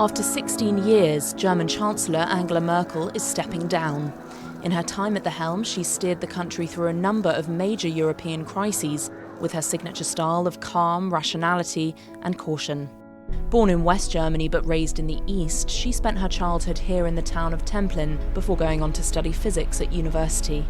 After 16 years, German Chancellor Angela Merkel is stepping down. In her time at the helm, she steered the country through a number of major European crises with her signature style of calm, rationality and caution. Born in West Germany but raised in the East, she spent her childhood here in the town of Templin before going on to study physics at university.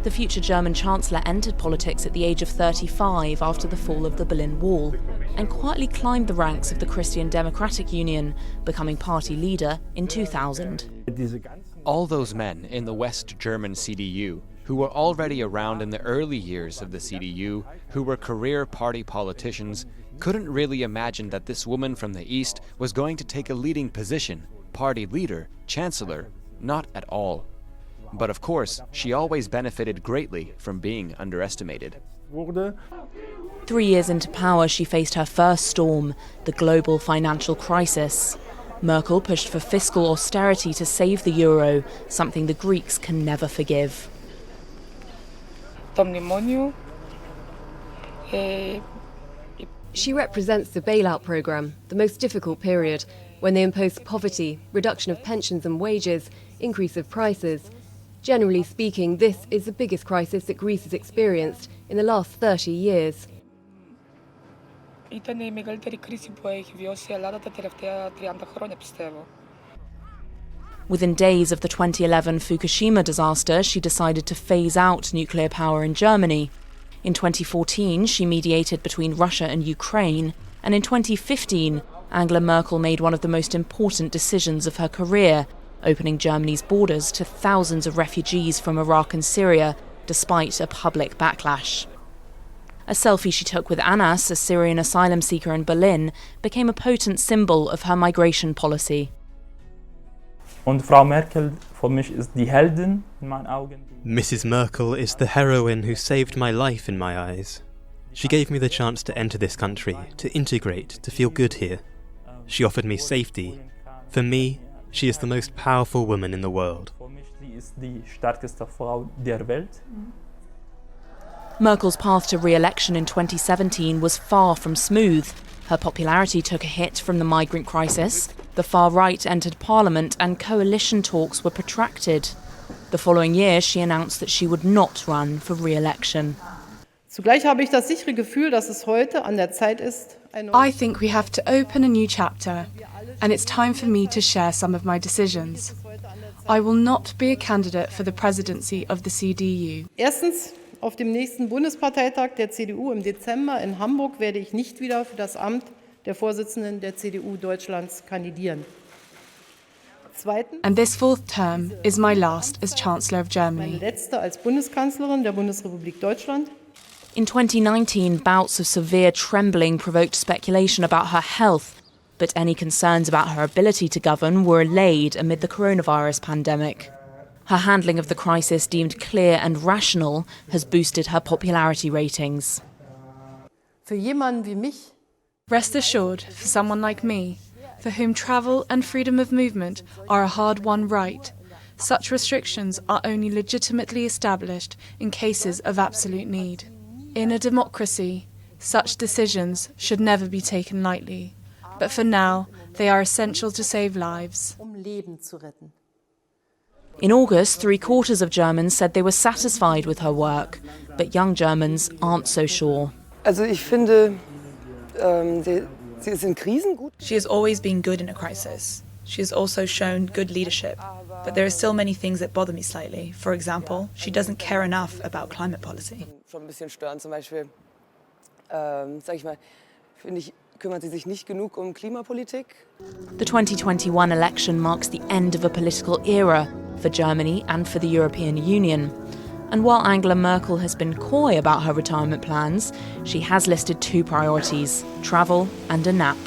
The future German Chancellor entered politics at the age of 35 after the fall of the Berlin Wall and quietly climbed the ranks of the Christian Democratic Union, becoming party leader in 2000. All those men in the West German CDU who were already around in the early years of the CDU, who were career party politicians, couldn't really imagine that this woman from the East was going to take a leading position, party leader, chancellor, not at all. But of course, she always benefited greatly from being underestimated. 3 years into power, she faced her first storm, the global financial crisis. Merkel pushed for fiscal austerity to save the euro, something the Greeks can never forgive. She represents the bailout programme, the most difficult period, when they imposed poverty, reduction of pensions and wages, increase of prices. Generally speaking, this is the biggest crisis that Greece has experienced in the last 30 years. Within days of the 2011 Fukushima disaster, she decided to phase out nuclear power in Germany. In 2014, she mediated between Russia and Ukraine, and in 2015, Angela Merkel made one of the most important decisions of her career, opening Germany's borders to thousands of refugees from Iraq and Syria, despite a public backlash. A selfie she took with Anas, a Syrian asylum seeker in Berlin, became a potent symbol of her migration policy. Und Frau Merkel für mich ist die Heldin in meinen Augen. Mrs. Merkel is the heroine who saved my life in my eyes. She gave me the chance to enter this country, to integrate, to feel good here. She offered me safety. For me, she is the most powerful woman in the world. Für mich sie ist die stärkste Frau der Welt. Merkel's path to re-election in 2017 was far from smooth. Her popularity took a hit from the migrant crisis, the far right entered parliament, and coalition talks were protracted. The following year, she announced that she would not run for re-election. Zugleich habe ich das sichere Gefühl, dass es heute an der Zeit ist. I think we have to open a new chapter, and it's time for me to share some of my decisions. I will not be a candidate for the presidency of the CDU. Erstens, auf dem nächsten Bundesparteitag der CDU im Dezember in Hamburg werde ich nicht wieder für das Amt der Vorsitzenden der CDU Deutschlands kandidieren. Zweitens, And this fourth term is my last as Chancellor of Germany. meine letzte als Bundeskanzlerin der Bundesrepublik Deutschland. In 2019, bouts of severe trembling provoked speculation about her health, but any concerns about her ability to govern were allayed amid the coronavirus pandemic. Her handling of the crisis, deemed clear and rational, has boosted her popularity ratings. Für jemanden wie mich Rest assured, for someone like me, for whom travel and freedom of movement are a hard-won right, such restrictions are only legitimately established in cases of absolute need. In a democracy, such decisions should never be taken lightly, but for now, they are essential to save lives. Leben zu retten. In August, 3/4 of Germans said they were satisfied with her work, but young Germans aren't so sure. Also ich finde, sie ist in Krisen gut. She has always been good in a crisis. She has also shown good leadership. But there are still many things that bother me slightly. For example, she doesn't care enough about climate policy. Schon ein bisschen stören, zum Beispiel, sag ich mal, finde ich, kümmert sie sich nicht genug um Klimapolitik. The 2021 election marks the end of a political era for Germany and for the European Union. And while Angela Merkel has been coy about her retirement plans, she has listed two priorities: travel and a nap.